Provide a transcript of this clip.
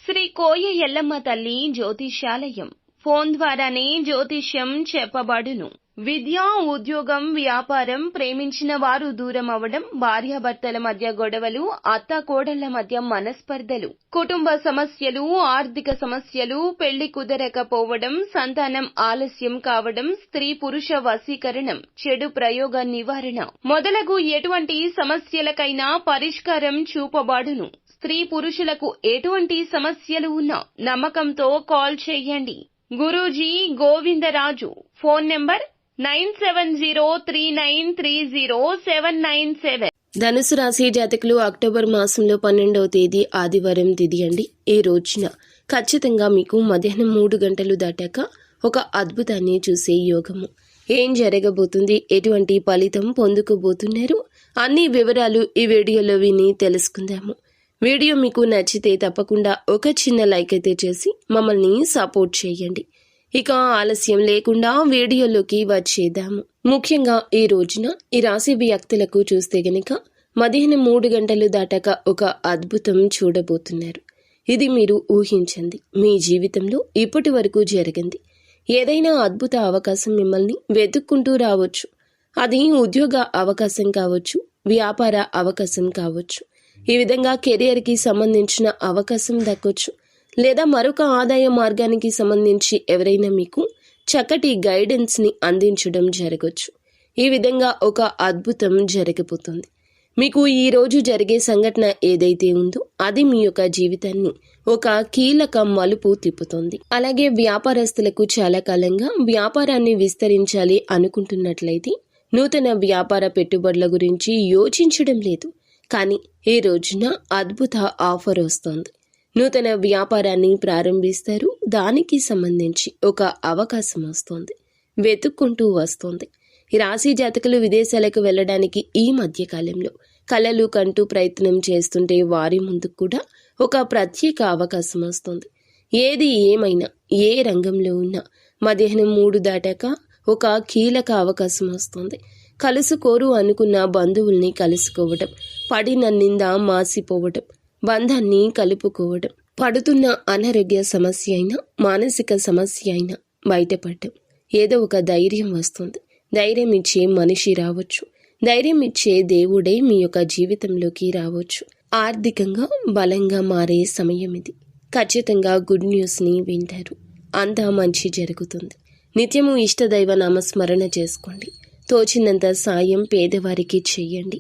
శ్రీ కోయ ఎల్లమ్మ తల్లి జ్యోతిష్యాలయం. ఫోన్ ద్వారానే జ్యోతిష్యం చెప్పబడును. విద్య, ఉద్యోగం, వ్యాపారం, ప్రేమించిన వారు దూరం అవడం, భార్యాభర్తల మధ్య గొడవలు, అత్తాకోడళ్ల మధ్య మనస్పర్ధలు, కుటుంబ సమస్యలు, ఆర్థిక సమస్యలు, పెళ్లి కుదరకపోవడం, సంతానం ఆలస్యం కావడం, స్త్రీ పురుష వశీకరణం, చెడు ప్రయోగ నివారణ మొదలగు ఎటువంటి సమస్యలకైనా పరిష్కారం చూపబడును. స్త్రీ పురుషులకు ఎటువంటి సమస్యలు ఉన్నా నమ్మకంతో కాల్ చేయండి. గురూజీ గోవిందరాజు. Phone number 9703930797. ధనుసు రాశి జాతకులు అక్టోబర్ మాసంలో 12వ తేదీ ఆదివారం తిథి అండి. ఈ రోజున ఖచ్చితంగా మీకు మధ్యాహ్నం 3 గంటలు దాటాక ఒక అద్భుతాన్ని చూసే యోగము. ఏం జరగబోతుంది, ఎటువంటి ఫలితం పొందుకోబోతున్నారు అన్ని వివరాలు ఈ వీడియోలో విని తెలుసుకుందాము. వీడియో మీకు నచ్చితే తప్పకుండా ఒక చిన్న లైక్ అయితే చేసి మమ్మల్ని సపోర్ట్ చేయండి. ఇక ఆలస్యం లేకుండా వీడియోలోకి వచ్చేద్దాము. ముఖ్యంగా ఈ రోజున ఈ రాశి వ్యక్తులకు చూస్తే గనక మధ్యాహ్నం 3 గంటలు దాటాక ఒక అద్భుతం చూడబోతున్నారు. ఇది మీరు ఊహించండి, మీ జీవితంలో ఇప్పటి వరకు జరిగింది ఏదైనా అద్భుత అవకాశం మిమ్మల్ని వెతుక్కుంటూ రావచ్చు. అది ఉద్యోగ అవకాశం కావచ్చు, వ్యాపార అవకాశం కావచ్చు, ఈ విధంగా కెరియర్కి సంబంధించిన అవకాశం దక్కొచ్చు, లేదా మరొక ఆదాయ మార్గానికి సంబంధించి ఎవరైనా మీకు చక్కటి గైడెన్స్ని అందించడం జరగచ్చు. ఈ విధంగా ఒక అద్భుతం జరగబోతుంది. మీకు ఈ రోజు జరిగే సంఘటన ఏదైతే ఉందో అది మీ యొక్క జీవితాన్ని ఒక కీలక మలుపు తిప్పుతుంది. అలాగే వ్యాపారస్తులకు చాలా కాలంగా వ్యాపారాన్ని విస్తరించాలి అనుకుంటున్నట్లయితే నూతన వ్యాపార పెట్టుబడుల గురించి యోచించడం లేదు. కానీ ఈ రోజున అద్భుత ఆఫర్ వస్తోంది. నూతన వ్యాపారాన్ని ప్రారంభిస్తారు. దానికి సంబంధించి ఒక అవకాశం వస్తోంది, వెతుక్కుంటూ వస్తోంది. ఈ రాశి జాతకులు విదేశాలకు వెళ్ళడానికి ఈ మధ్య కాలంలో కలలు కంటూ ప్రయత్నం చేస్తుంటే వారి ముందుకు కూడా ఒక ప్రత్యేక అవకాశం వస్తుంది. ఏది ఏమైనా ఏ రంగంలో ఉన్నా మధ్యాహ్నం 3 దాటాక ఒక కీలక అవకాశం వస్తుంది. కలుసుకోరు అనుకున్న బంధువుల్ని కలుసుకోవడం, పడిన నింద మాసిపోవడం, బంధాన్ని కలుపుకోవడం, పడుతున్న అనారోగ్య సమస్య అయినా మానసిక సమస్య అయినా బయటపడటం, ఏదో ఒక ధైర్యం వస్తుంది. ధైర్యం ఇచ్చే మనిషి రావచ్చు, ధైర్యం ఇచ్చే దేవుడే మీ యొక్క జీవితంలోకి రావచ్చు. ఆర్థికంగా బలంగా మారే సమయం ఇది. ఖచ్చితంగా గుడ్ న్యూస్ని వింటారు. అంతా మంచి జరుగుతుంది. నిత్యము ఇష్టదైవ నామస్మరణ చేసుకోండి. తోచినంత సాయం పేదవారికి చెయ్యండి.